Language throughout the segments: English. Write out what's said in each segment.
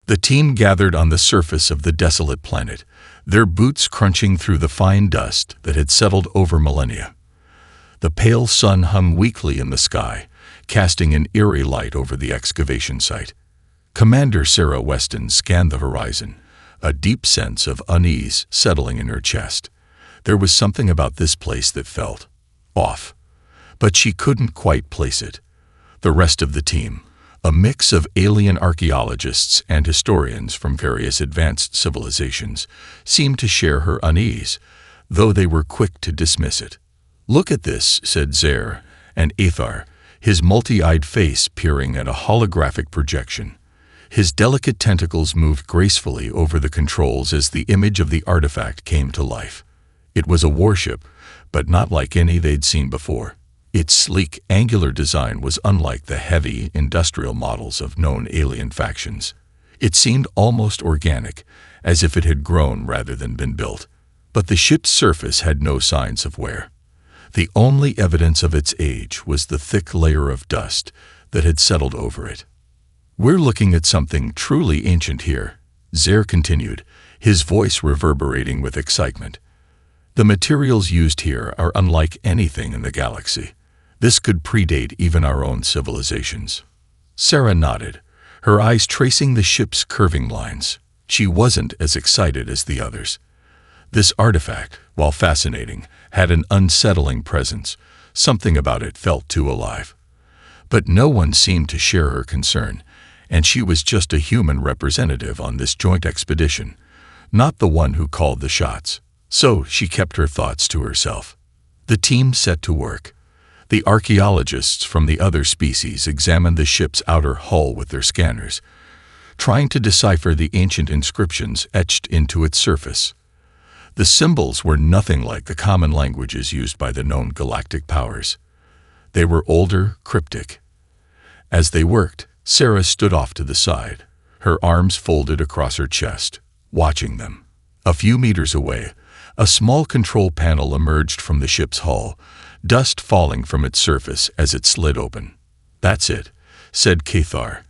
The team gathered on the surface of the desolate planet, their boots crunching through the fine dust that had settled over millennia. The pale sun hung weakly in the sky, casting an eerie light over the excavation site. Commander Sarah Weston scanned the horizon, a deep sense of unease settling in her chest. There was something about this place that felt off, but she couldn't quite place it. The rest of the team, a mix of alien archaeologists and historians from various advanced civilizations, seemed to share her unease, though they were quick to dismiss it. "Look at this," said Zer, and Aethar, his multi-eyed face peering at a holographic projection. His delicate tentacles moved gracefully over the controls as the image of the artifact came to life. It was a warship, but not like any they'd seen before. Its sleek, angular design was unlike the heavy, industrial models of known alien factions. It seemed almost organic, as if it had grown rather than been built. But the ship's surface had no signs of wear. The only evidence of its age was the thick layer of dust that had settled over it. "We're looking at something truly ancient here," Zer continued, his voice reverberating with excitement. "The materials used here are unlike anything in the galaxy. This could predate even our own civilizations." Sarah nodded, her eyes tracing the ship's curving lines. She wasn't as excited as the others. This artifact, while fascinating, had an unsettling presence. Something about it felt too alive. But no one seemed to share her concern, and she was just a human representative on this joint expedition, not the one who called the shots. So she kept her thoughts to herself. The team set to work. The archaeologists from the other species examined the ship's outer hull with their scanners, trying to decipher the ancient inscriptions etched into its surface. The symbols were nothing like the common languages used by the known galactic powers. They were older, cryptic. As they worked, Sarah stood off to the side, her arms folded across her chest, watching them. A few meters away, a small control panel emerged from the ship's hull, dust falling from its surface as it slid open. "That's it," said Cathar,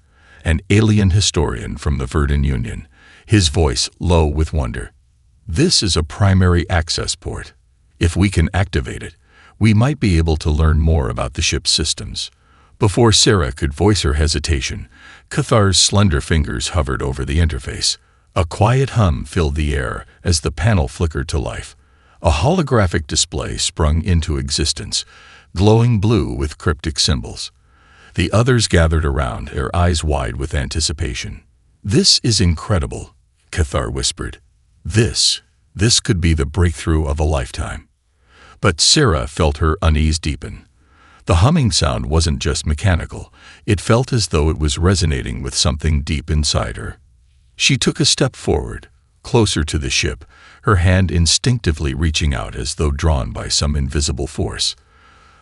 an alien historian from the Verdun Union, his voice low with wonder. "This is a primary access port. If we can activate it, we might be able to learn more about the ship's systems." Before Sarah could voice her hesitation, Cathar's slender fingers hovered over the interface. A quiet hum filled the air as the panel flickered to life. A holographic display sprung into existence, glowing blue with cryptic symbols. The others gathered around, their eyes wide with anticipation. "This is incredible," Cathar whispered. This could be the breakthrough of a lifetime." But Sarah felt her unease deepen. The humming sound wasn't just mechanical. It felt as though it was resonating with something deep inside her. She took a step forward, closer to the ship, her hand instinctively reaching out as though drawn by some invisible force.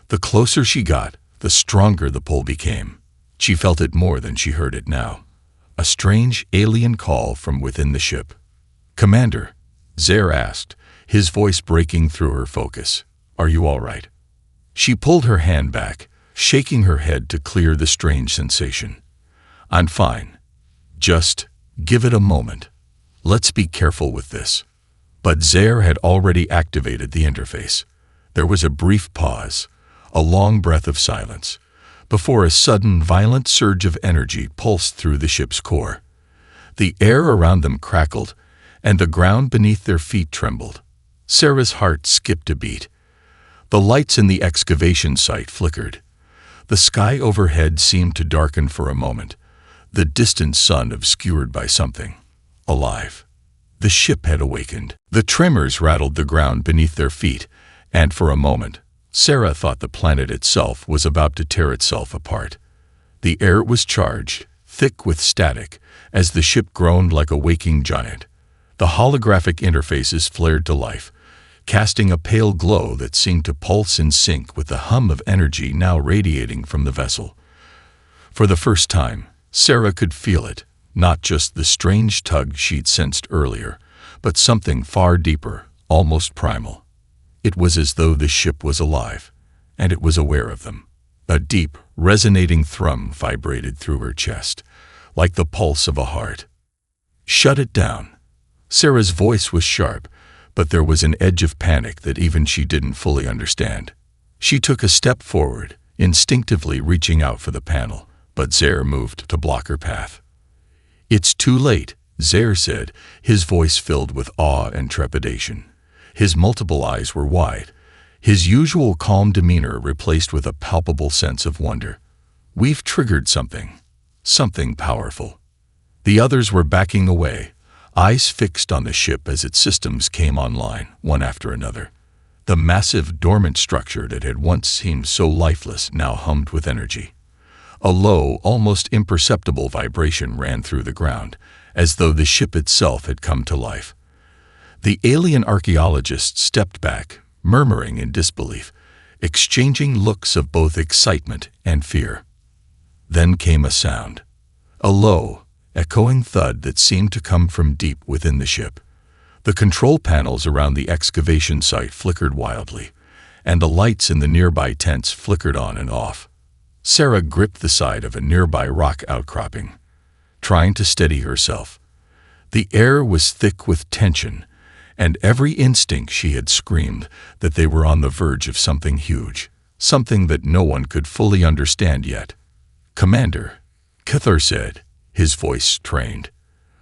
The closer she got, the stronger the pull became. She felt it more than she heard it now. A strange, alien call from within the ship. "Commander," Zer asked, his voice breaking through her focus. "Are you all right?" She pulled her hand back, shaking her head to clear the strange sensation. "I'm fine. Just give it a moment. Let's be careful with this." But Zer had already activated the interface. There was a brief pause, a long breath of silence, before a sudden, violent surge of energy pulsed through the ship's core. The air around them crackled, and the ground beneath their feet trembled. Sarah's heart skipped a beat. The lights in the excavation site flickered. The sky overhead seemed to darken for a moment, the distant sun obscured by something alive. The ship had awakened. The tremors rattled the ground beneath their feet, and for a moment, Sarah thought the planet itself was about to tear itself apart. The air was charged, thick with static, as the ship groaned like a waking giant. The holographic interfaces flared to life, casting a pale glow that seemed to pulse in sync with the hum of energy now radiating from the vessel. For the first time, Sarah could feel it, not just the strange tug she'd sensed earlier, but something far deeper, almost primal. It was as though the ship was alive, and it was aware of them. A deep, resonating thrum vibrated through her chest, like the pulse of a heart. Shut it down. Sarah's voice was sharp, but there was an edge of panic that even she didn't fully understand. She took a step forward, instinctively reaching out for the panel, but Zaire moved to block her path. "It's too late," Zaire said, his voice filled with awe and trepidation. His multiple eyes were wide, his usual calm demeanor replaced with a palpable sense of wonder. "We've triggered something. Something powerful." The others were backing away, eyes fixed on the ship as its systems came online, one after another. The massive, dormant structure that had once seemed so lifeless now hummed with energy. A low, almost imperceptible vibration ran through the ground, as though the ship itself had come to life. The alien archaeologists stepped back, murmuring in disbelief, exchanging looks of both excitement and fear. Then came a sound. A low, echoing thud that seemed to come from deep within the ship. The control panels around the excavation site flickered wildly, and the lights in the nearby tents flickered on and off. Sarah gripped the side of a nearby rock outcropping, trying to steady herself. The air was thick with tension, and every instinct she had screamed that they were on the verge of something huge, something that no one could fully understand yet. "Commander," Kithar said, his voice strained,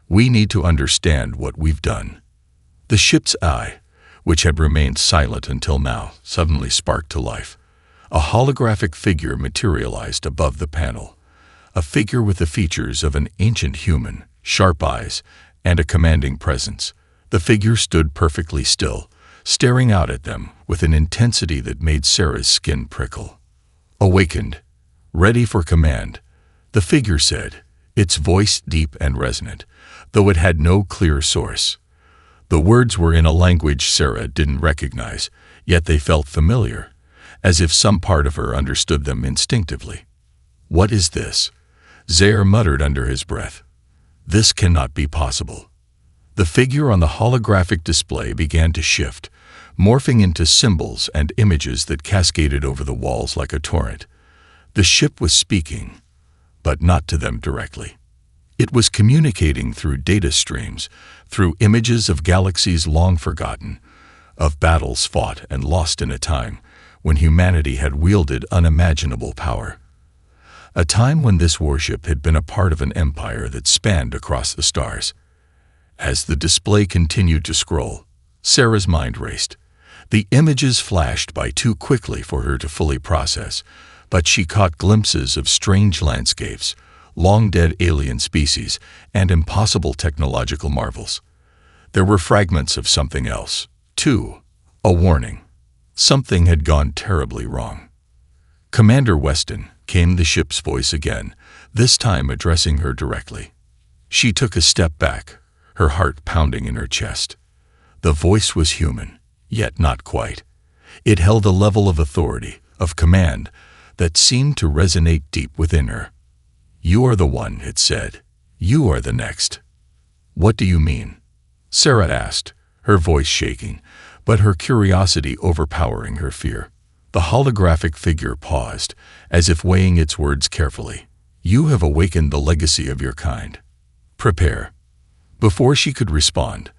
"we need to understand what we've done." The ship's eye, which had remained silent until now, suddenly sparked to life. A holographic figure materialized above the panel, a figure with the features of an ancient human, sharp eyes, and a commanding presence. The figure stood perfectly still, staring out at them with an intensity that made Sarah's skin prickle. "Awakened, ready for command," the figure said, its voice deep and resonant, though it had no clear source. The words were in a language Sarah didn't recognize, yet they felt familiar, as if some part of her understood them instinctively. "What is this?" Zaire muttered under his breath. "This cannot be possible." The figure on the holographic display began to shift, morphing into symbols and images that cascaded over the walls like a torrent. The ship was speaking, but not to them directly. It was communicating through data streams, through images of galaxies long forgotten, of battles fought and lost in a time when humanity had wielded unimaginable power. A time when this warship had been a part of an empire that spanned across the stars. As the display continued to scroll, Sarah's mind raced. The images flashed by too quickly for her to fully process, but she caught glimpses of strange landscapes, long-dead alien species, and impossible technological marvels. There were fragments of something else, too, a warning. Something had gone terribly wrong. "Commander Weston," came the ship's voice again, this time addressing her directly. She took a step back, her heart pounding in her chest. The voice was human, yet not quite. It held a level of authority, of command, that seemed to resonate deep within her. "You are the one," it said. "You are the next." "What do you mean?" Sarah asked, her voice shaking, but her curiosity overpowering her fear. The holographic figure paused, as if weighing its words carefully. "You have awakened the legacy of your kind. Prepare." Before she could respond,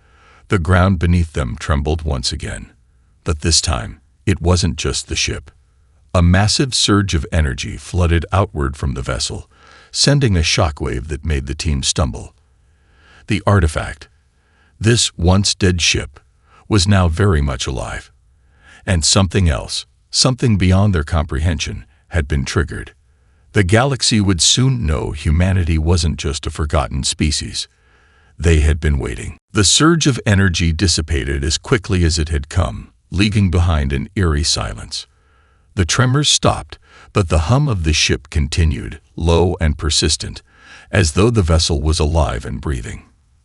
the ground beneath them trembled once again. But this time, it wasn't just the ship. A massive surge of energy flooded outward from the vessel, sending a shockwave that made the team stumble. The artifact, this once dead ship, was now very much alive. And something else, something beyond their comprehension, had been triggered. The galaxy would soon know humanity wasn't just a forgotten species. They had been waiting. The surge of energy dissipated as quickly as it had come, leaving behind an eerie silence. The tremors stopped, but the hum of the ship continued, low and persistent, as though the vessel was alive and breathing.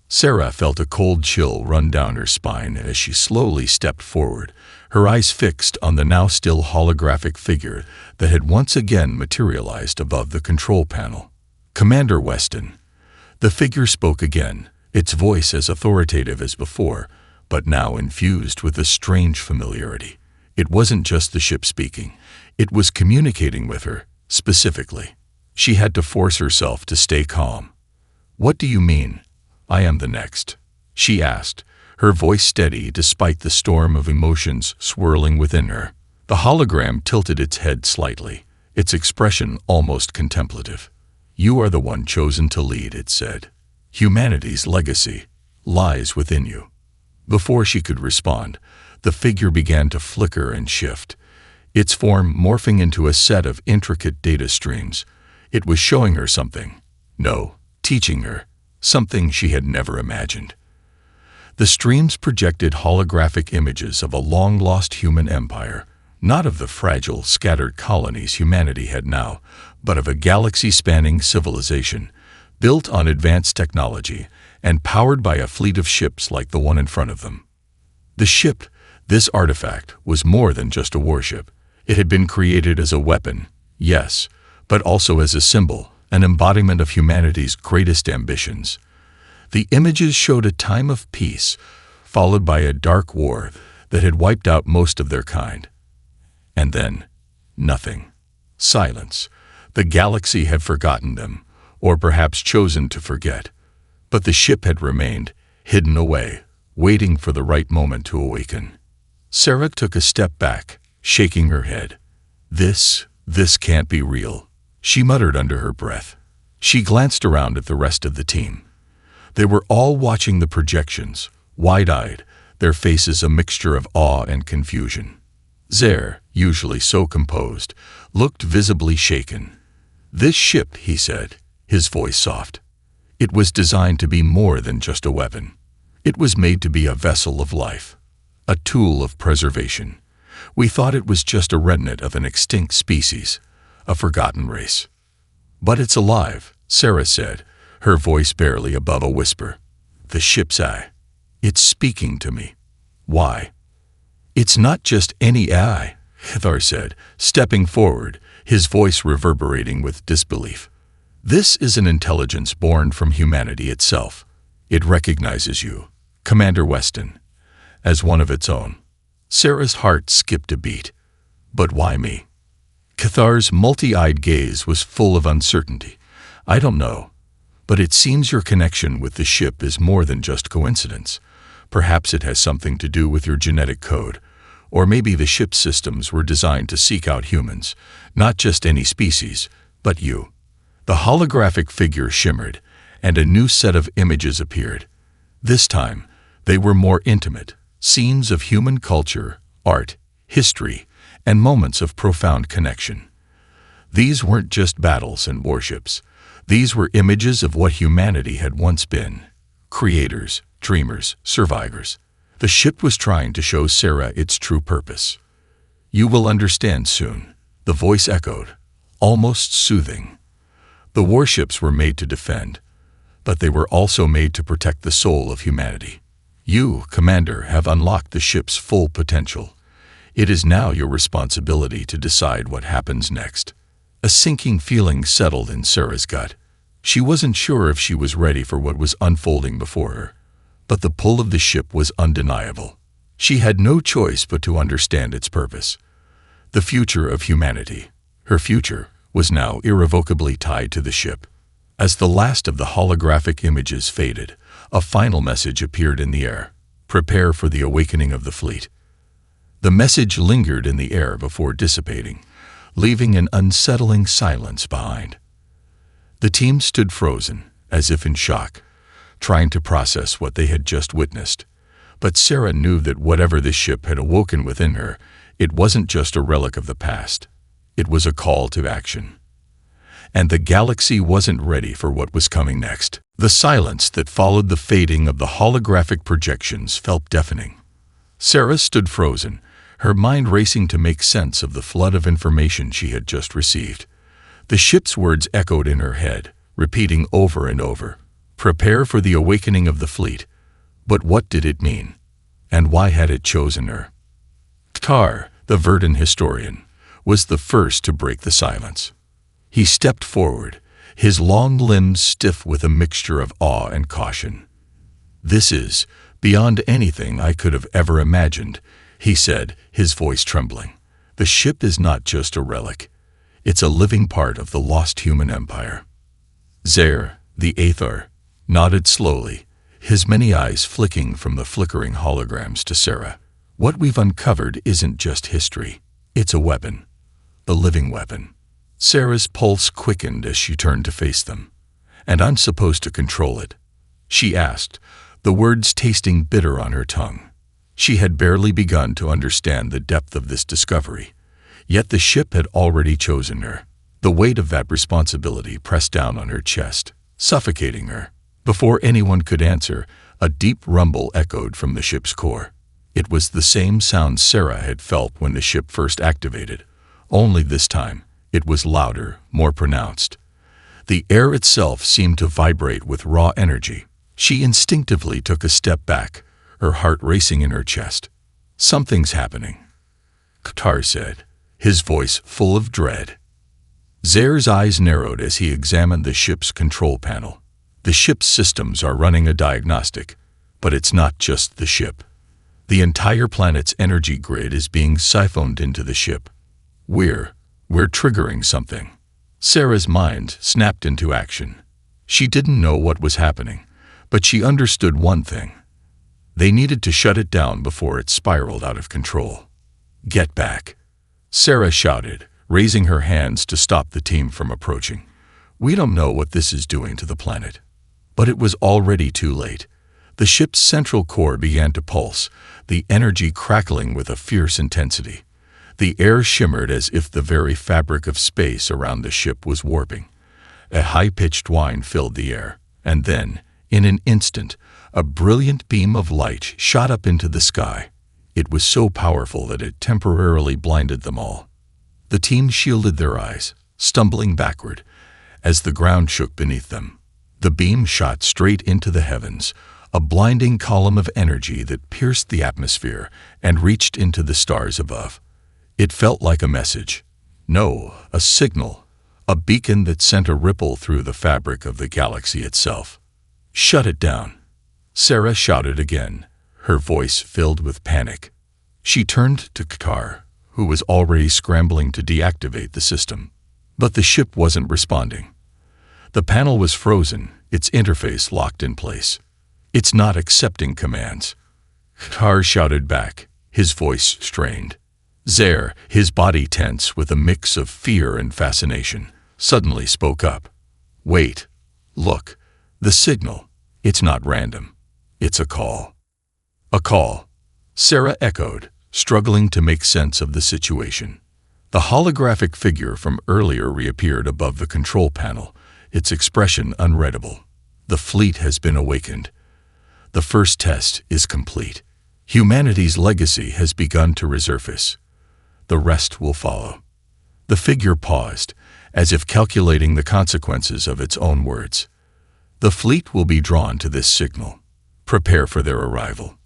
Sarah felt a cold chill run down her spine as she slowly stepped forward, her eyes fixed on the now still holographic figure that had once again materialized above the control panel. "Commander Weston." The figure spoke again, its voice as authoritative as before, but now infused with a strange familiarity. It wasn't just the ship speaking, it was communicating with her, specifically. She had to force herself to stay calm. "What do you mean?" I am the next?" she asked, her voice steady despite the storm of emotions swirling within her. The hologram tilted its head slightly, its expression almost contemplative. "You are the one chosen to lead," it said. "Humanity's legacy lies within you." Before she could respond, the figure began to flicker and shift, its form morphing into a set of intricate data streams. It was showing her something. No, teaching her something she had never imagined. The streams projected holographic images of a long-lost human empire, not of the fragile, scattered colonies humanity had now, but of a galaxy-spanning civilization, built on advanced technology and powered by a fleet of ships like the one in front of them. The ship, this artifact, was more than just a warship. It had been created as a weapon, yes, but also as a symbol, an embodiment of humanity's greatest ambitions. The images showed a time of peace, followed by a dark war that had wiped out most of their kind. And then, nothing. Silence. The galaxy had forgotten them, or perhaps chosen to forget. But the ship had remained, hidden away, waiting for the right moment to awaken. Sarah took a step back, shaking her head. This can't be real," she muttered under her breath. She glanced around at the rest of the team. They were all watching the projections, wide-eyed, their faces a mixture of awe and confusion. Zer, usually so composed, looked visibly shaken. "This ship," he said, his voice soft. "It was designed to be more than just a weapon. It was made to be a vessel of life, a tool of preservation. We thought it was just a remnant of an extinct species, a forgotten race. But it's alive," Sarah said, her voice barely above a whisper. "The ship's eye. It's speaking to me." "Why?" "It's not just any eye," Hithar said, stepping forward, his voice reverberating with disbelief. "This is an intelligence born from humanity itself. It recognizes you, Commander Weston, as one of its own." Sarah's heart skipped a beat. "But why me?" Cathar's multi-eyed gaze was full of uncertainty. "I don't know. But it seems your connection with the ship is more than just coincidence. Perhaps it has something to do with your genetic code. Or maybe the ship's systems were designed to seek out humans, not just any species, but you." The holographic figure shimmered, and a new set of images appeared. This time, they were more intimate, scenes of human culture, art, history, and moments of profound connection. These weren't just battles and warships. These were images of what humanity had once been. Creators, dreamers, survivors. The ship was trying to show Sarah its true purpose. "You will understand soon," the voice echoed, almost soothing. The warships were made to defend, but they were also made to protect the soul of humanity. You, Commander, have unlocked the ship's full potential. It is now your responsibility to decide what happens next. A sinking feeling settled in Sarah's gut. She wasn't sure if she was ready for what was unfolding before her, but the pull of the ship was undeniable. She had no choice but to understand its purpose. The future of humanity, her future, was now irrevocably tied to the ship. As the last of the holographic images faded, a final message appeared in the air. "Prepare for the awakening of the fleet." The message lingered in the air before dissipating, leaving an unsettling silence behind. The team stood frozen, as if in shock, trying to process what they had just witnessed. But Sarah knew that whatever this ship had awoken within her, it wasn't just a relic of the past. It was a call to action. And the galaxy wasn't ready for what was coming next. The silence that followed the fading of the holographic projections felt deafening. Sarah stood frozen, her mind racing to make sense of the flood of information she had just received. The ship's words echoed in her head, repeating over and over, "Prepare for the awakening of the fleet." But what did it mean? And why had it chosen her? Tar, the Verdant historian, was the first to break the silence. He stepped forward, his long limbs stiff with a mixture of awe and caution. "This is beyond anything I could have ever imagined," he said, his voice trembling. "The ship is not just a relic. It's a living part of the lost human empire." Zer, the Aethar, nodded slowly, his many eyes flicking from the flickering holograms to Sarah. "What we've uncovered isn't just history. It's a weapon. A living weapon." Sarah's pulse quickened as she turned to face them. "And I'm supposed to control it?" she asked, the words tasting bitter on her tongue. She had barely begun to understand the depth of this discovery, yet the ship had already chosen her. The weight of that responsibility pressed down on her chest, suffocating her. Before anyone could answer, a deep rumble echoed from the ship's core. It was the same sound Sarah had felt when the ship first activated, only this time it was louder, more pronounced. The air itself seemed to vibrate with raw energy. She instinctively took a step back, her heart racing in her chest. "Something's happening," Qatar said, his voice full of dread. Zare's eyes narrowed as he examined the ship's control panel. The ship's systems are running a diagnostic, but it's not just the ship. The entire planet's energy grid is being siphoned into the ship. We're triggering something." Sarah's mind snapped into action. She didn't know what was happening, but she understood one thing. They needed to shut it down before it spiraled out of control. "Get back," Sarah shouted, raising her hands to stop the team from approaching. "We don't know what this is doing to the planet." But it was already too late. The ship's central core began to pulse, the energy crackling with a fierce intensity. The air shimmered as if the very fabric of space around the ship was warping. A high-pitched whine filled the air, and then, in an instant, a brilliant beam of light shot up into the sky. It was so powerful that it temporarily blinded them all. The team shielded their eyes, stumbling backward, as the ground shook beneath them. The beam shot straight into the heavens, a blinding column of energy that pierced the atmosphere and reached into the stars above. It felt like a message. No, a signal, a beacon that sent a ripple through the fabric of the galaxy itself. "Shut it down," Sarah shouted again, her voice filled with panic. She turned to Qatar, who was already scrambling to deactivate the system. But the ship wasn't responding. The panel was frozen, its interface locked in place. "It's not accepting commands," Qatar shouted back, his voice strained. Zare, his body tense with a mix of fear and fascination, suddenly spoke up. "Wait. Look. The signal. It's not random. It's a call." "A call," Sarah echoed, struggling to make sense of the situation. The holographic figure from earlier reappeared above the control panel, its expression unreadable. "The fleet has been awakened. The first test is complete. Humanity's legacy has begun to resurface. The rest will follow." The figure paused, as if calculating the consequences of its own words. "The fleet will be drawn to this signal. Prepare for their arrival."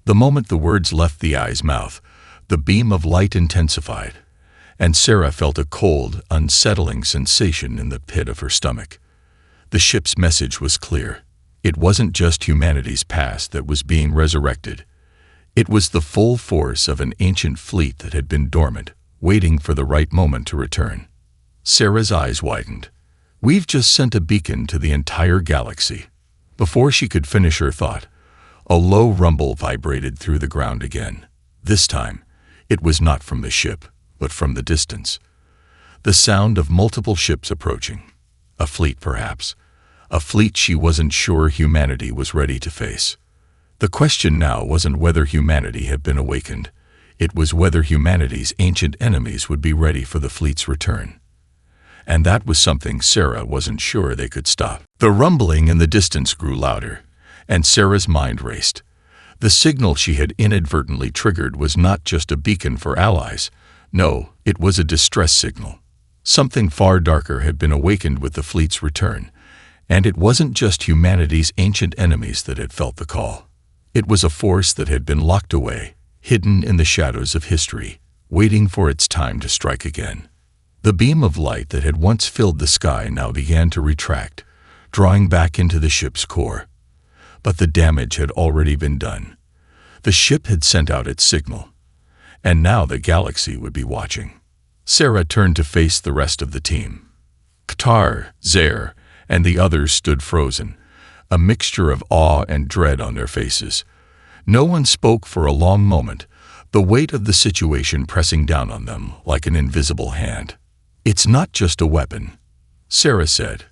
The moment the words left the eye's mouth, the beam of light intensified, and Sarah felt a cold, unsettling sensation in the pit of her stomach. The ship's message was clear. It wasn't just humanity's past that was being resurrected. It was the full force of an ancient fleet that had been dormant, waiting for the right moment to return. Sarah's eyes widened. "We've just sent a beacon to the entire galaxy." Before she could finish her thought, a low rumble vibrated through the ground again. This time, it was not from the ship, but from the distance. The sound of multiple ships approaching. A fleet, perhaps. A fleet she wasn't sure humanity was ready to face. The question now wasn't whether humanity had been awakened. It was whether humanity's ancient enemies would be ready for the fleet's return. And that was something Sarah wasn't sure they could stop. The rumbling in the distance grew louder, and Sarah's mind raced. The signal she had inadvertently triggered was not just a beacon for allies. No, it was a distress signal. Something far darker had been awakened with the fleet's return, and it wasn't just humanity's ancient enemies that had felt the call. It was a force that had been locked away, hidden in the shadows of history, waiting for its time to strike again. The beam of light that had once filled the sky now began to retract, drawing back into the ship's core. But the damage had already been done. The ship had sent out its signal, and now the galaxy would be watching. Sarah turned to face the rest of the team. Qatar, Zare, and the others stood frozen, a mixture of awe and dread on their faces. No one spoke for a long moment, the weight of the situation pressing down on them like an invisible hand. "It's not just a weapon," Sarah said,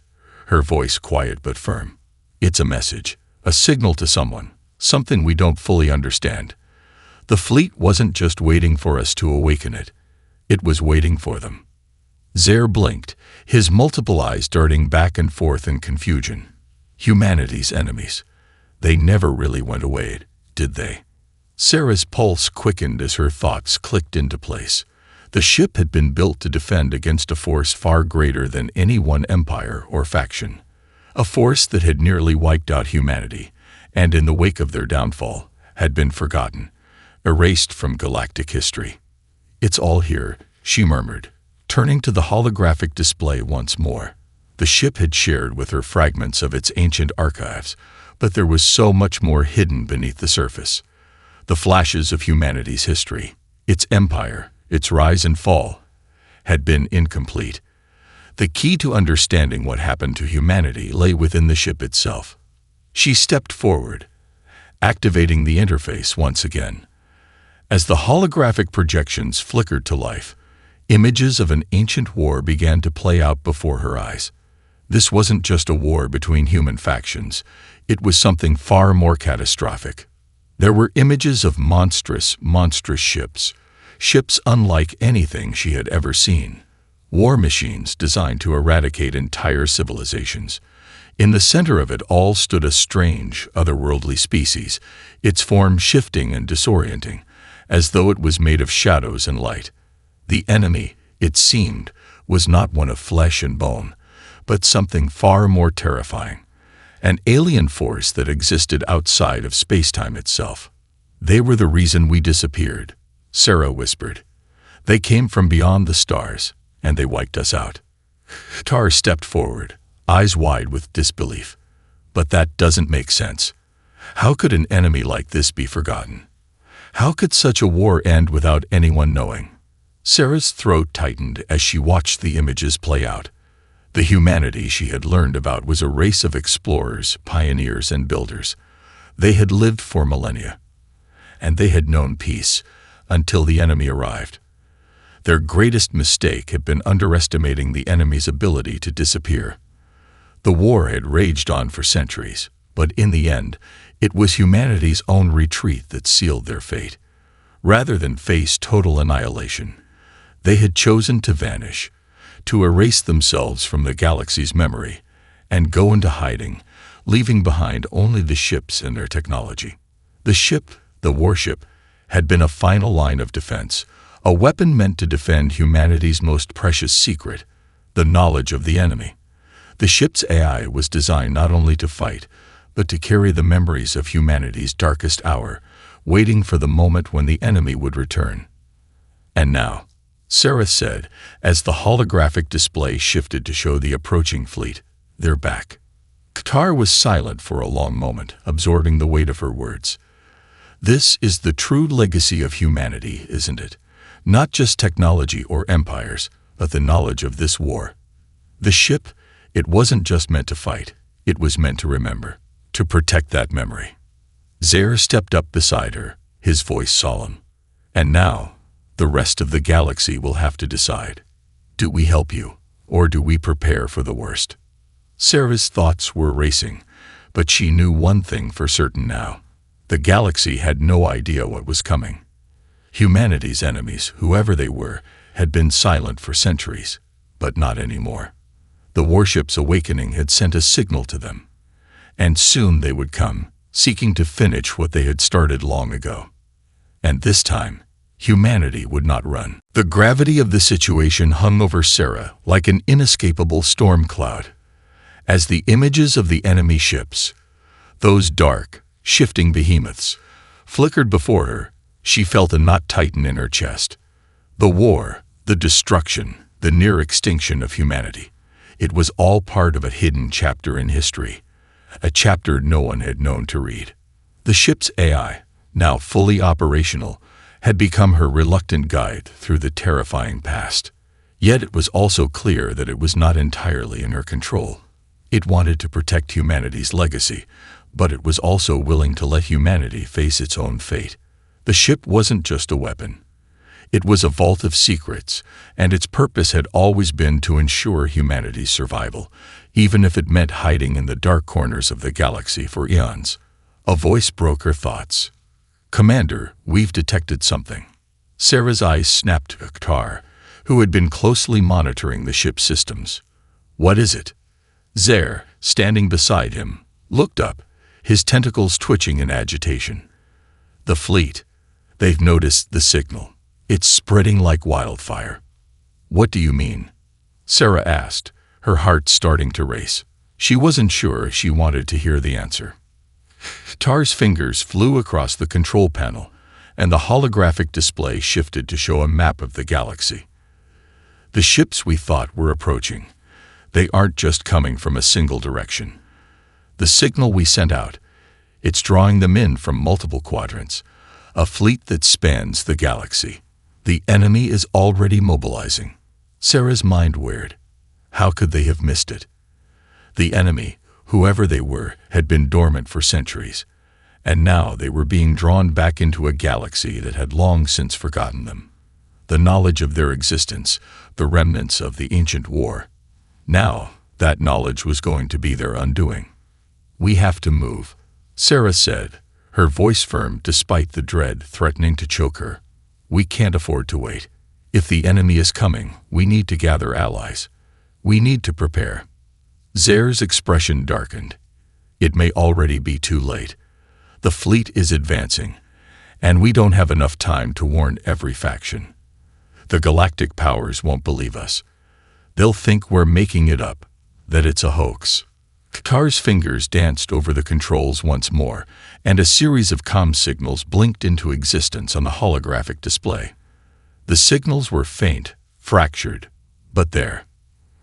her voice quiet but firm. "It's a message, a signal to someone, something we don't fully understand. The fleet wasn't just waiting for us to awaken it. It was waiting for them." Zer blinked, his multiple eyes darting back and forth in confusion. Humanity's enemies. They never really went away, did they? Sarah's pulse quickened as her thoughts clicked into place. The ship had been built to defend against a force far greater than any one empire or faction. A force that had nearly wiped out humanity, and in the wake of their downfall, had been forgotten, erased from galactic history. "It's all here," she murmured, turning to the holographic display once more. The ship had shared with her fragments of its ancient archives, but there was so much more hidden beneath the surface. The flashes of humanity's history, its empire, its rise and fall, had been incomplete. The key to understanding what happened to humanity lay within the ship itself. She stepped forward, activating the interface once again. As the holographic projections flickered to life, images of an ancient war began to play out before her eyes. This wasn't just a war between human factions. It was something far more catastrophic. There were images of monstrous ships, ships unlike anything she had ever seen. War machines designed to eradicate entire civilizations. In the center of it all stood a strange, otherworldly species, its form shifting and disorienting, as though it was made of shadows and light. The enemy, it seemed, was not one of flesh and bone, but something far more terrifying, an alien force that existed outside of space-time itself. "They were the reason we disappeared," Sarah whispered. "They came from beyond the stars, and they wiped us out." Tar stepped forward, eyes wide with disbelief. "But that doesn't make sense. How could an enemy like this be forgotten? How could such a war end without anyone knowing?" Sarah's throat tightened as she watched the images play out. The humanity she had learned about was a race of explorers, pioneers, and builders. They had lived for millennia, and they had known peace until the enemy arrived. Their greatest mistake had been underestimating the enemy's ability to disappear. The war had raged on for centuries, but in the end, it was humanity's own retreat that sealed their fate. Rather than face total annihilation, they had chosen to vanish, to erase themselves from the galaxy's memory, and go into hiding, leaving behind only the ships and their technology. The ship, the warship, had been a final line of defense, a weapon meant to defend humanity's most precious secret, the knowledge of the enemy. The ship's AI was designed not only to fight, but to carry the memories of humanity's darkest hour, waiting for the moment when the enemy would return. "And now," Sarah said, as the holographic display shifted to show the approaching fleet, "they're back." Qatar was silent for a long moment, absorbing the weight of her words. "This is the true legacy of humanity, isn't it? Not just technology or empires, but the knowledge of this war. The ship, it wasn't just meant to fight, it was meant to remember, to protect that memory." Zer stepped up beside her, his voice solemn. "And now, the rest of the galaxy will have to decide. Do we help you, or do we prepare for the worst?" Sarah's thoughts were racing, but she knew one thing for certain now. The galaxy had no idea what was coming. Humanity's enemies, whoever they were, had been silent for centuries, but not anymore. The warship's awakening had sent a signal to them, and soon they would come, seeking to finish what they had started long ago. And this time, humanity would not run. The gravity of the situation hung over Sarah like an inescapable storm cloud. As the images of the enemy ships, those dark, shifting behemoths, flickered before her, she felt a knot tighten in her chest. The war, the destruction, the near extinction of humanity. It was all part of a hidden chapter in history, a chapter no one had known to read. The ship's AI, now fully operational, had become her reluctant guide through the terrifying past. Yet it was also clear that it was not entirely in her control. It wanted to protect humanity's legacy, but it was also willing to let humanity face its own fate. The ship wasn't just a weapon. It was a vault of secrets, and its purpose had always been to ensure humanity's survival, even if it meant hiding in the dark corners of the galaxy for eons. A voice broke her thoughts. "Commander, we've detected something." Sarah's eyes snapped to Akhtar, who had been closely monitoring the ship's systems. "What is it?" Zer, standing beside him, looked up, his tentacles twitching in agitation. "The fleet. They've noticed the signal. It's spreading like wildfire." "What do you mean?" Sarah asked, her heart starting to race. She wasn't sure if she wanted to hear the answer. Tar's fingers flew across the control panel, and the holographic display shifted to show a map of the galaxy. "The ships we thought were approaching. They aren't just coming from a single direction. The signal we sent out, it's drawing them in from multiple quadrants, a fleet that spans the galaxy. The enemy is already mobilizing." Sarah's mind whirred. How could they have missed it? The enemy, whoever they were, had been dormant for centuries, and now they were being drawn back into a galaxy that had long since forgotten them. The knowledge of their existence, the remnants of the ancient war. Now, that knowledge was going to be their undoing. "We have to move," Sarah said, her voice firm despite the dread threatening to choke her. "We can't afford to wait. If the enemy is coming, we need to gather allies. We need to prepare." Zer's expression darkened. "It may already be too late. The fleet is advancing, and we don't have enough time to warn every faction. The galactic powers won't believe us. They'll think we're making it up, that it's a hoax." Tar's fingers danced over the controls once more, and a series of comm signals blinked into existence on the holographic display. The signals were faint, fractured, but there.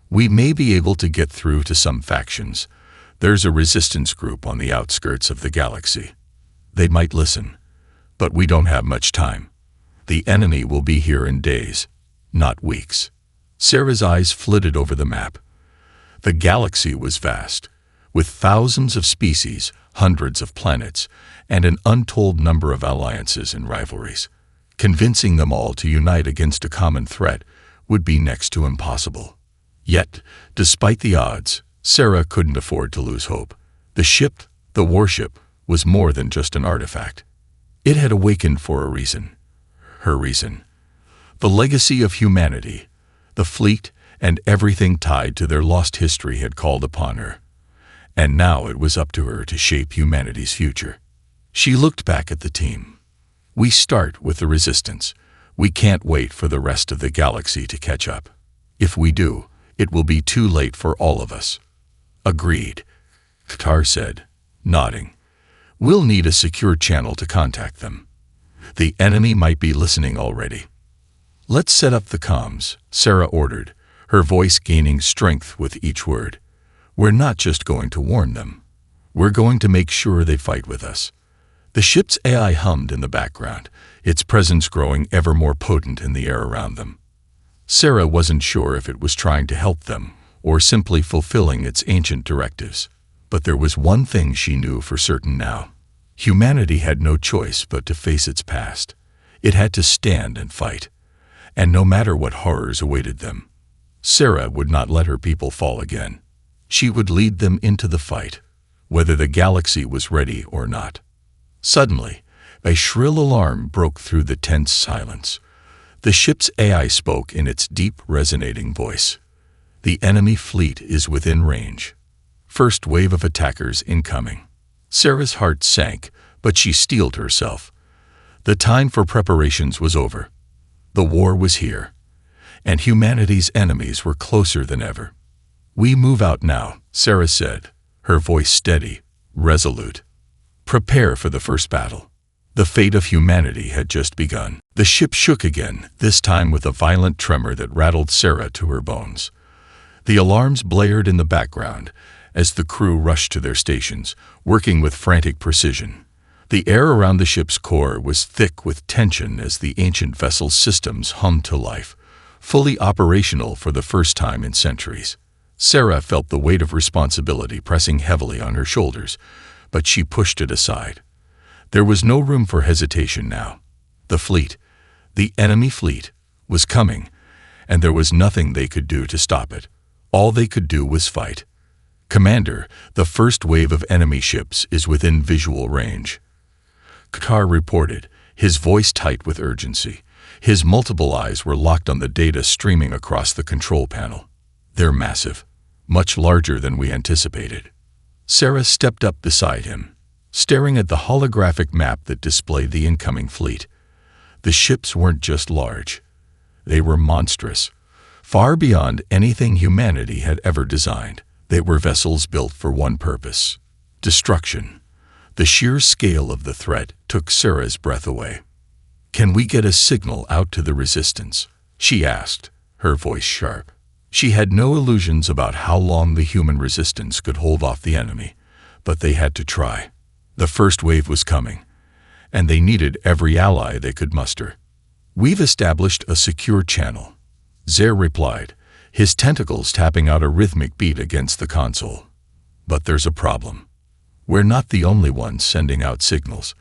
"We may be able to get through to some factions. There's a resistance group on the outskirts of the galaxy. They might listen, but we don't have much time. The enemy will be here in days, not weeks." Sarah's eyes flitted over the map. The galaxy was vast, with thousands of species, hundreds of planets, and an untold number of alliances and rivalries. Convincing them all to unite against a common threat would be next to impossible. Yet, despite the odds, Sarah couldn't afford to lose hope. The ship, the warship, was more than just an artifact. It had awakened for a reason. Her reason. The legacy of humanity, the fleet, and everything tied to their lost history had called upon her. And now it was up to her to shape humanity's future. She looked back at the team. "We start with the resistance. We can't wait for the rest of the galaxy to catch up. If we do, it will be too late for all of us." "Agreed," Tar said, nodding. "We'll need a secure channel to contact them. The enemy might be listening already." "Let's set up the comms," Sarah ordered, her voice gaining strength with each word. "We're not just going to warn them. We're going to make sure they fight with us." The ship's AI hummed in the background, its presence growing ever more potent in the air around them. Sarah wasn't sure if it was trying to help them or simply fulfilling its ancient directives. But there was one thing she knew for certain now. Humanity had no choice but to face its past. It had to stand and fight. And no matter what horrors awaited them, Sarah would not let her people fall again. She would lead them into the fight, whether the galaxy was ready or not. Suddenly, a shrill alarm broke through the tense silence. The ship's AI spoke in its deep, resonating voice. "The enemy fleet is within range. First wave of attackers incoming." Sarah's heart sank, but she steeled herself. The time for preparations was over. The war was here, and humanity's enemies were closer than ever. "We move out now," Sarah said, her voice steady, resolute. "Prepare for the first battle." The fate of humanity had just begun. The ship shook again, this time with a violent tremor that rattled Sarah to her bones. The alarms blared in the background as the crew rushed to their stations, working with frantic precision. The air around the ship's core was thick with tension as the ancient vessel's systems hummed to life, fully operational for the first time in centuries. Sarah felt the weight of responsibility pressing heavily on her shoulders, but she pushed it aside. There was no room for hesitation now. The fleet, the enemy fleet, was coming, and there was nothing they could do to stop it. All they could do was fight. "Commander, the first wave of enemy ships is within visual range," Qatar reported, his voice tight with urgency. His multiple eyes were locked on the data streaming across the control panel. "They're massive, much larger than we anticipated." Sarah stepped up beside him, staring at the holographic map that displayed the incoming fleet. The ships weren't just large. They were monstrous, far beyond anything humanity had ever designed. They were vessels built for one purpose: destruction. The sheer scale of the threat took Sarah's breath away. "Can we get a signal out to the resistance?" she asked, her voice sharp. She had no illusions about how long the human resistance could hold off the enemy, but they had to try. The first wave was coming, and they needed every ally they could muster. "We've established a secure channel," Zer replied, his tentacles tapping out a rhythmic beat against the console. "But there's a problem. We're not the only ones sending out signals.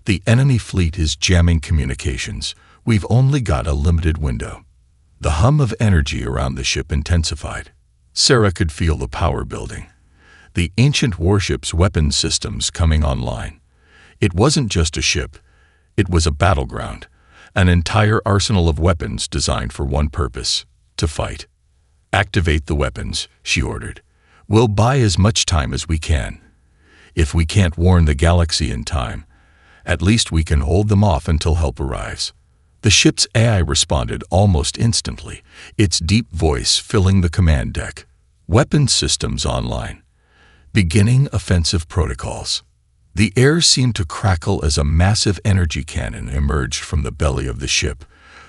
The enemy fleet is jamming communications. We've only got a limited window." The hum of energy around the ship intensified. Sarah could feel the power building. The ancient warship's weapons systems coming online. It wasn't just a ship. It was a battleground, an entire arsenal of weapons designed for one purpose: to fight. "Activate the weapons," she ordered. "We'll buy as much time as we can. If we can't warn the galaxy in time, at least we can hold them off until help arrives." The ship's AI responded almost instantly, its deep voice filling the command deck. "Weapons systems online. Beginning offensive protocols." The air seemed to crackle as a massive energy cannon emerged from the belly of the ship,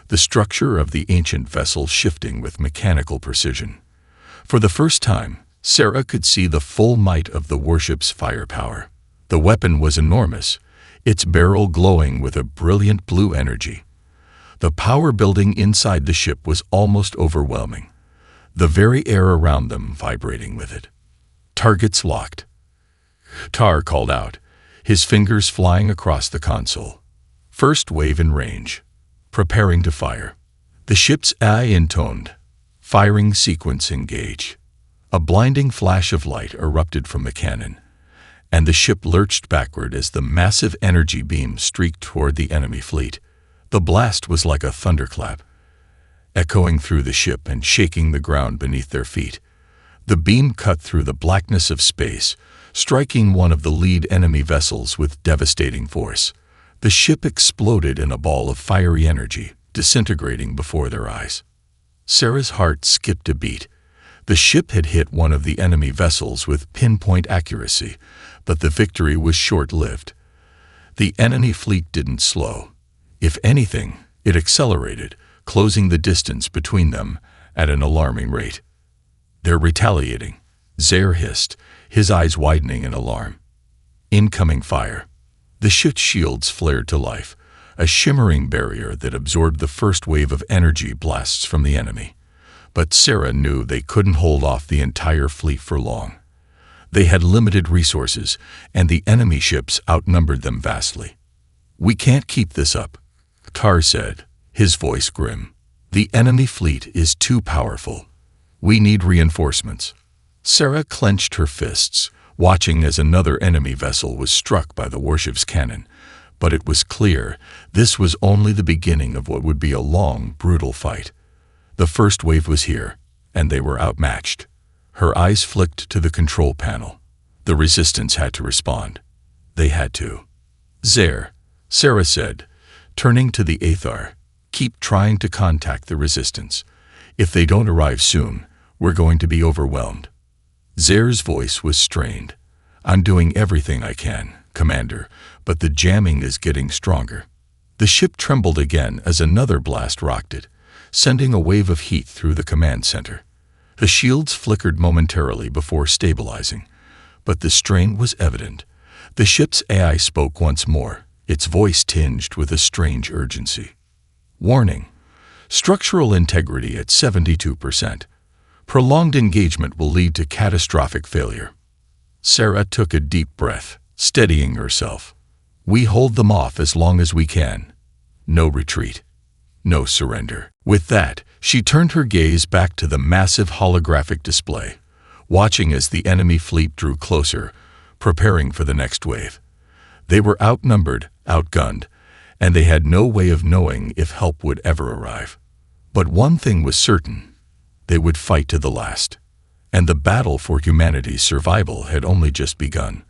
the structure of the ancient vessel shifting with mechanical precision. For the first time, Sarah could see the full might of the warship's firepower. The weapon was enormous, its barrel glowing with a brilliant blue energy. The power building inside the ship was almost overwhelming, the very air around them vibrating with it. "Targets locked," Tar called out, his fingers flying across the console. "First wave in range. Preparing to fire." The ship's AI intoned, "Firing sequence engage." A blinding flash of light erupted from the cannon, and the ship lurched backward as the massive energy beam streaked toward the enemy fleet. The blast was like a thunderclap, echoing through the ship and shaking the ground beneath their feet. The beam cut through the blackness of space, striking one of the lead enemy vessels with devastating force. The ship exploded in a ball of fiery energy, disintegrating before their eyes. Sarah's heart skipped a beat. The ship had hit one of the enemy vessels with pinpoint accuracy, but the victory was short-lived. The enemy fleet didn't slow. If anything, it accelerated, closing the distance between them at an alarming rate. "They're retaliating," Zer hissed, his eyes widening in alarm. Incoming fire. The ship's shields flared to life, a shimmering barrier that absorbed the first wave of energy blasts from the enemy. But Sarah knew they couldn't hold off the entire fleet for long. They had limited resources, and the enemy ships outnumbered them vastly. "We can't keep this up," Tar said, his voice grim. "The enemy fleet is too powerful. We need reinforcements." Sarah clenched her fists, watching as another enemy vessel was struck by the warship's cannon. But it was clear this was only the beginning of what would be a long, brutal fight. The first wave was here, and they were outmatched. Her eyes flicked to the control panel. The resistance had to respond. They had to. "Zer," Sarah said, turning to the Aethar, "keep trying to contact the resistance. If they don't arrive soon, we're going to be overwhelmed." Zer's voice was strained. "I'm doing everything I can, Commander, but the jamming is getting stronger." The ship trembled again as another blast rocked it, sending a wave of heat through the command center. The shields flickered momentarily before stabilizing, but the strain was evident. The ship's AI spoke once more, its voice tinged with a strange urgency. "Warning. Structural integrity at 72%. Prolonged engagement will lead to catastrophic failure. Sarah took a deep breath, steadying herself. We hold them off as long as we can. No retreat. No surrender. With that, she turned her gaze back to the massive holographic display, watching as the enemy fleet drew closer, preparing for the next wave. They were outnumbered, outgunned, and they had no way of knowing if help would ever arrive. But one thing was certain: they would fight to the last. And the battle for humanity's survival had only just begun.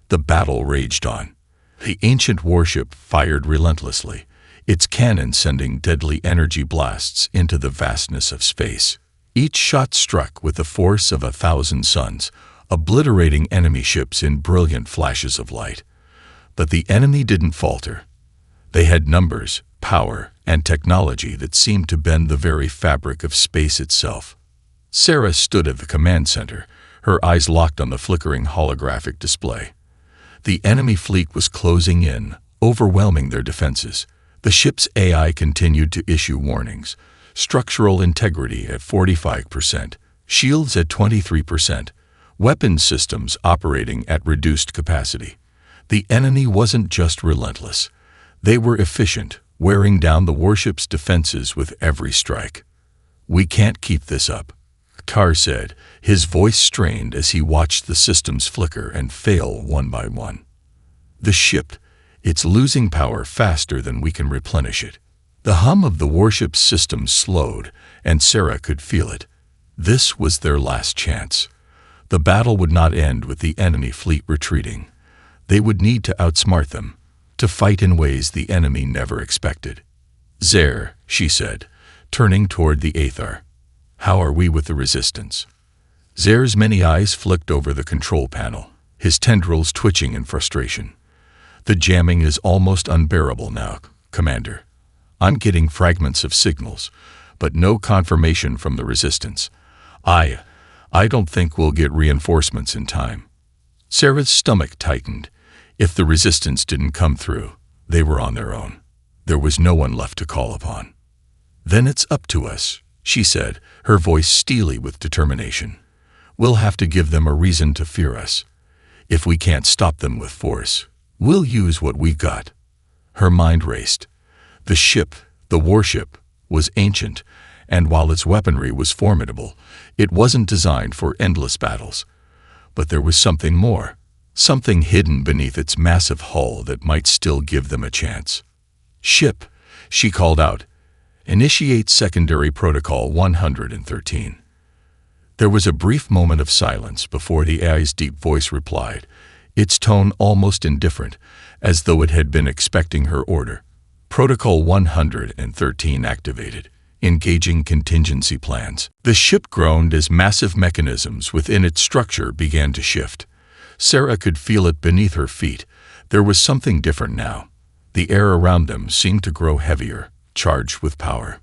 The battle raged on. The ancient warship fired relentlessly, its cannon sending deadly energy blasts into the vastness of space. Each shot struck with the force of 1,000 suns, obliterating enemy ships in brilliant flashes of light. But the enemy didn't falter. They had numbers, power, and technology that seemed to bend the very fabric of space itself. Sarah stood at the command center, her eyes locked on the flickering holographic display. The enemy fleet was closing in, overwhelming their defenses. The ship's AI continued to issue warnings: structural integrity at 45%, shields at 23%, weapons systems operating at reduced capacity. The enemy wasn't just relentless. They were efficient, wearing down the warship's defenses with every strike. "We can't keep this up," Tar said, his voice strained as he watched the systems flicker and fail one by one. "The ship, it's losing power faster than we can replenish it." The hum of the warship's systems slowed, and Sarah could feel it. This was their last chance. The battle would not end with the enemy fleet retreating. They would need to outsmart them, to fight in ways the enemy never expected. "Zer," she said, turning toward the Aethar. "How are we with the resistance?" Zer's many eyes flicked over the control panel, his tendrils twitching in frustration. "The jamming is almost unbearable now, Commander. I'm getting fragments of signals, but no confirmation from the resistance. I don't think we'll get reinforcements in time." Sarah's stomach tightened. If the resistance didn't come through, they were on their own. There was no one left to call upon. "Then it's up to us," she said, her voice steely with determination. "We'll have to give them a reason to fear us. If we can't stop them with force, we'll use what we've got." Her mind raced. The ship, the warship, was ancient, and while its weaponry was formidable, it wasn't designed for endless battles. But there was something more, something hidden beneath its massive hull that might still give them a chance. "Ship," she called out, "initiate secondary protocol 113. There was a brief moment of silence before the AI's deep voice replied, its tone almost indifferent, as though it had been expecting her order. "Protocol 113 activated, engaging contingency plans." The ship groaned as massive mechanisms within its structure began to shift. Sarah could feel it beneath her feet. There was something different now. The air around them seemed to grow heavier, charged with power.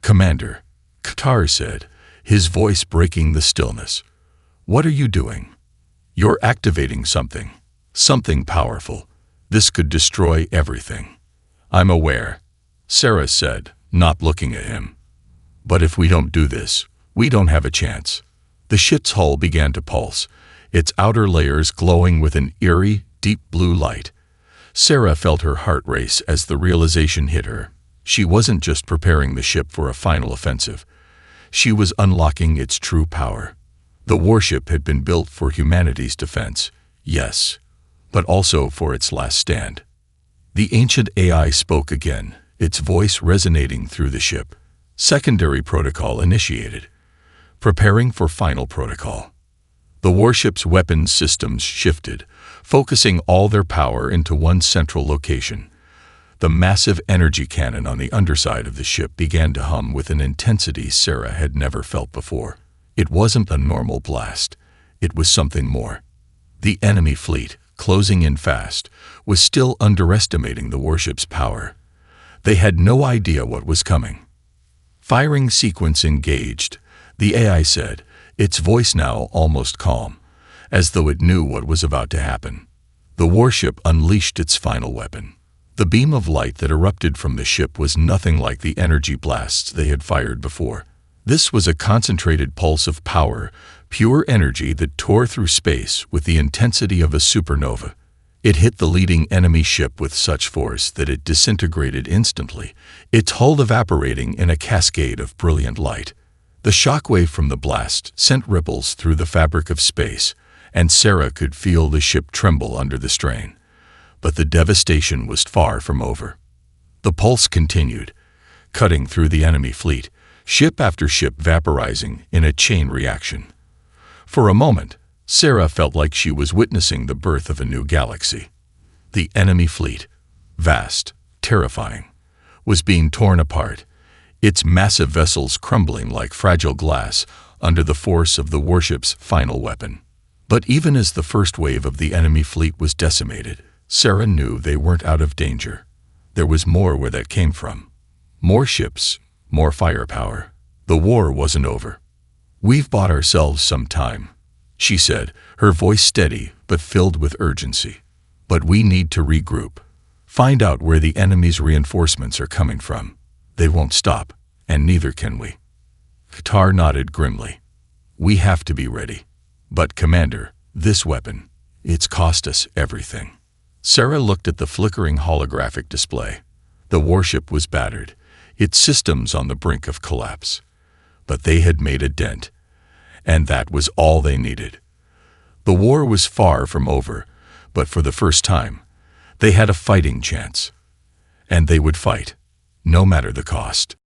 "Commander," Qatar said, his voice breaking the stillness. "What are you doing?" "You're activating something. Something powerful. This could destroy everything." "I'm aware," Sarah said, not looking at him. "But if we don't do this, we don't have a chance." The ship's hull began to pulse, its outer layers glowing with an eerie, deep blue light. Sarah felt her heart race as the realization hit her. She wasn't just preparing the ship for a final offensive. She was unlocking its true power. The warship had been built for humanity's defense, yes, but also for its last stand. The ancient AI spoke again, its voice resonating through the ship. Secondary protocol initiated. Preparing for final protocol. The warship's weapons systems shifted, focusing all their power into one central location. The massive energy cannon on the underside of the ship began to hum with an intensity Sarah had never felt before. It wasn't a normal blast. It was something more. The enemy fleet, closing in fast, was still underestimating the warship's power. They had no idea what was coming. "Firing sequence engaged," the AI said, its voice now almost calm, as though it knew what was about to happen. The warship unleashed its final weapon. The beam of light that erupted from the ship was nothing like the energy blasts they had fired before. This was a concentrated pulse of power, pure energy that tore through space with the intensity of a supernova. It hit the leading enemy ship with such force that it disintegrated instantly, its hull evaporating in a cascade of brilliant light. The shockwave from the blast sent ripples through the fabric of space, and Sarah could feel the ship tremble under the strain. But the devastation was far from over. The pulse continued, cutting through the enemy fleet, ship after ship vaporizing in a chain reaction. For a moment, Sarah felt like she was witnessing the birth of a new galaxy. The enemy fleet, vast, terrifying, was being torn apart, its massive vessels crumbling like fragile glass under the force of the warship's final weapon. But even as the first wave of the enemy fleet was decimated, Sarah knew they weren't out of danger. There was more where that came from. More ships, more firepower. The war wasn't over. "We've bought ourselves some time," she said, her voice steady but filled with urgency. "But we need to regroup. Find out where the enemy's reinforcements are coming from. They won't stop, and neither can we." Qatar nodded grimly. "We have to be ready. But, Commander, this weapon, it's cost us everything." Sarah looked at the flickering holographic display. The warship was battered, its systems on the brink of collapse. But they had made a dent, and that was all they needed. The war was far from over, but for the first time, they had a fighting chance. And they would fight, no matter the cost.